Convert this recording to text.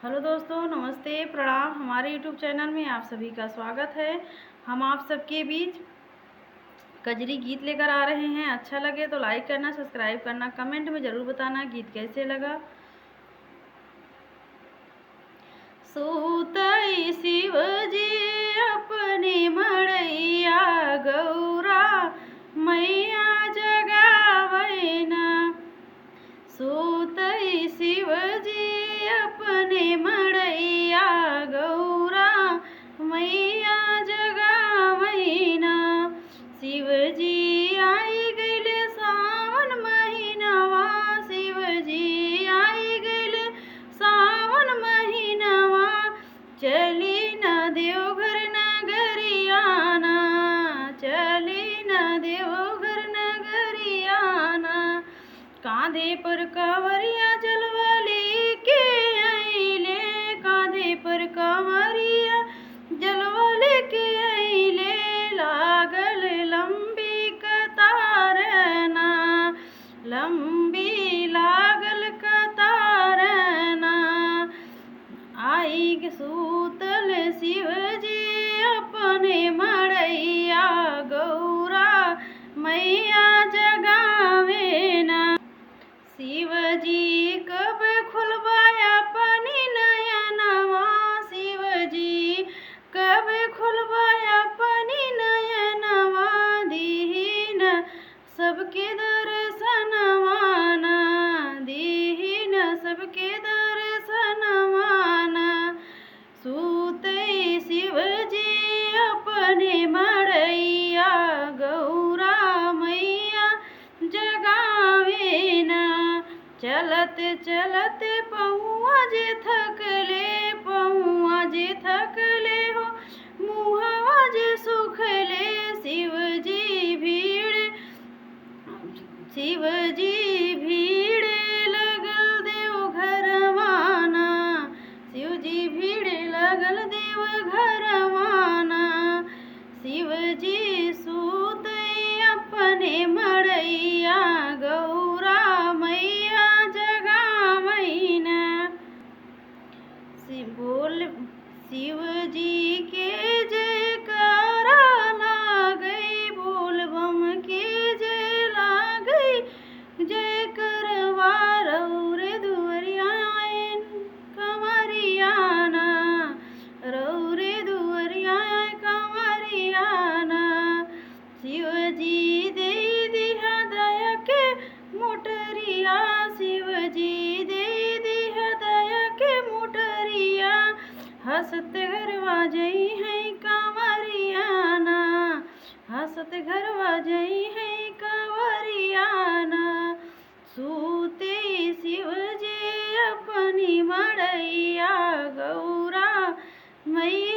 Hello दोस्तों, नमस्ते, प्रणाम। हमारे यूट्यूब चैनल में आप सभी का स्वागत है। हम आप सबके बीच कजरी गीत लेकर आ रहे हैं। अच्छा लगे तो लाइक करना, सब्सक्राइब करना, कमेंट में ज़रूर बताना गीत कैसे लगा। सूतई शिवजी अपनी मड़ैया, गौरा मैया जगावैना। सूतई शिवजी अपने मड़ैया, गौरा मैया जगावैना। शिवजी आई गइले सावन महीनवा, शिवजी आई गइले सावन महीनवा। चली न देवघर नगरियाना, चली न देवघर नगरियाना। कांधे पर कांवरिया जलवा लेके आइले, कांधे पर कांवरिया जलवा लेके आइले। लागल लंबी कतारना, लंबी लागल कतारना। आई सूतल शिवजी अपने मड़ैया, गौरा मैया जगावेना। शिवजी कब खुलवाया पानी नयनवा, शिवजी कब खुलवाया पानी नयनवा। दीन सबके दर्शनवाना, दीन सबके दर्शनवाना। सूते शिवजी अपने मड़ैया, गौरा मैया जगावेना। चलत चलत पहुआ जे थकले, पहुआ जे थकले हो मुहवा जे सुखले। शिवजी भीड़, शिवजी भीड़ लगल देवघरवाना, शिवजी भीड़ लगल देवघरवाना। शिवजी सूते अपने मड़ैया, गौरा मैया जगावैना। बोल शिवजी के जयकारा लागई, बोल बम के जय लागई। जय करवा रौरे दुअरिया आएन कंवरियाना, रौरे दुअरिया कंवरियाना। शिवजी दे दिहा दया के मोटरिया, शिवजी दे दिहा दया के मोटरिया। हंसत घरवा जई है कंवरियाना, हंसत घरवा जई है कंवरियाना। सूते शिवजी अपनी मड़ैया, गौरा मैया